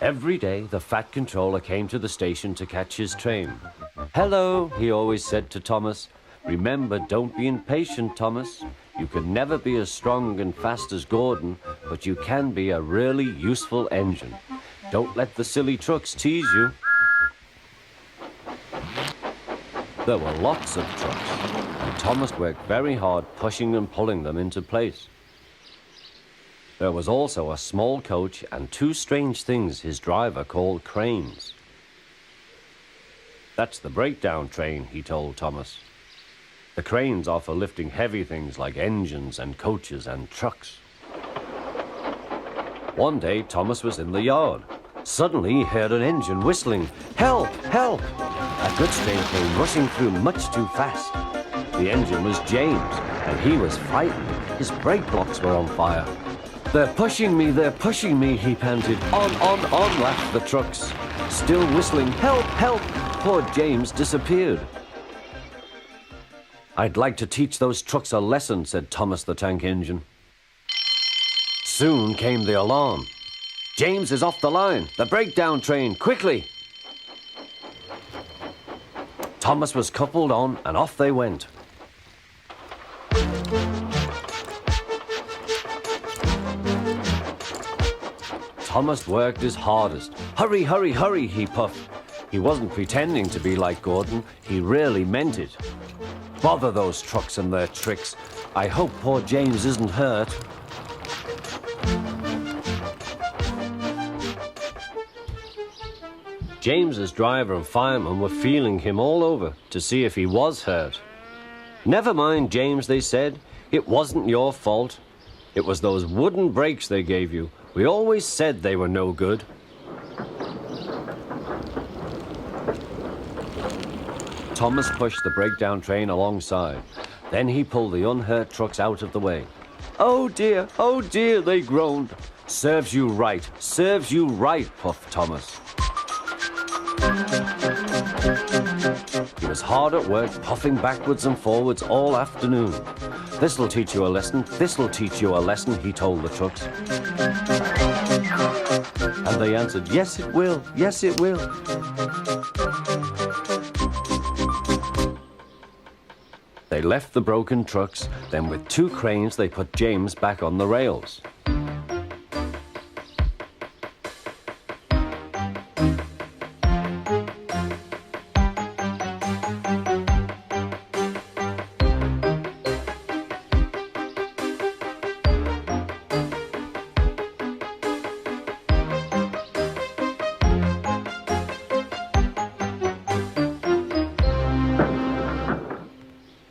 Every day, the Fat Controller came to the station to catch his train. "Hello," he always said to Thomas. "Remember, don't be impatient, Thomas. You can never be as strong and fast as Gordon, but you can be a really useful engine. Don't let the silly trucks tease you." There were lots of trucks, and Thomas worked very hard pushing and pulling them into place. There was also a small coach and two strange things his driver called cranes. "That's the breakdown train," he told Thomas. "The cranes are for lifting heavy things like engines and coaches and trucks." One day, Thomas was in the yard. Suddenly, he heard an engine whistling. "Help! Help!" A goods train came rushing through much too fast. The engine was James, and he was frightened. His brake blocks were on fire. They're pushing me," he panted. On, laughed the trucks. Still whistling, "Help! Help!" Poor James disappeared. "I'd like to teach those trucks a lesson," said Thomas the Tank Engine. Soon came the alarm. "James is off the line! The breakdown train! Quickly!" Thomas was coupled on, and off they went. Thomas worked his hardest. "Hurry, hurry, hurry," he puffed. He wasn't pretending to be like Gordon. He really meant it. "Bother those trucks and their tricks. I hope poor James isn't hurt." James's driver and fireman were feeling him all over to see if he was hurt. "Never mind, James," they said. "It wasn't your fault. It was those wooden brakes they gave you. We always said they were no good." Thomas pushed the breakdown train alongside. Then he pulled the unhurt trucks out of the way. "Oh dear, they groaned. "Serves you right," puffed Thomas. He was hard at work, puffing backwards and forwards all afternoon. "This'll teach you a lesson," he told the trucks. And they answered, "Yes, it will, yes, it will." They left the broken trucks, then with two cranes they put James back on the rails.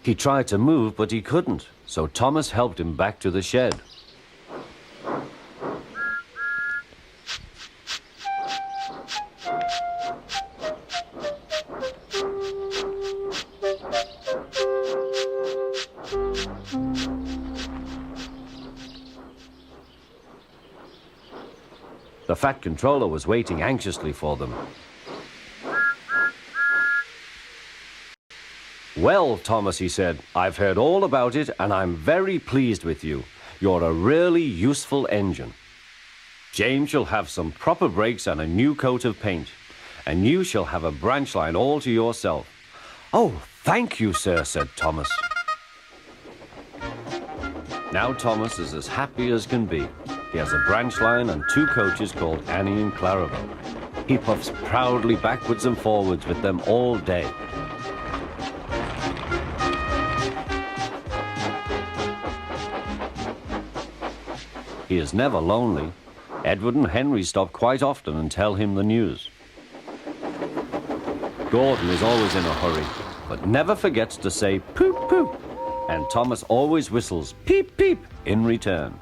He tried to move, but he couldn't, so Thomas helped him back to the shed. The Fat Controller was waiting anxiously for them. "Well, Thomas," he said, "I've heard all about it, and I'm very pleased with you. You're a really useful engine. James shall have some proper brakes and a new coat of paint, and you shall have a branch line all to yourself." "Oh, thank you, sir," said Thomas. Now Thomas is as happy as can be. He has a branch line and two coaches called Annie and Clarabelle. He puffs proudly backwards and forwards with them all day. He is never lonely. Edward and Henry stop quite often and tell him the news. Gordon is always in a hurry, but never forgets to say poop poop, and Thomas always whistles peep peep in return.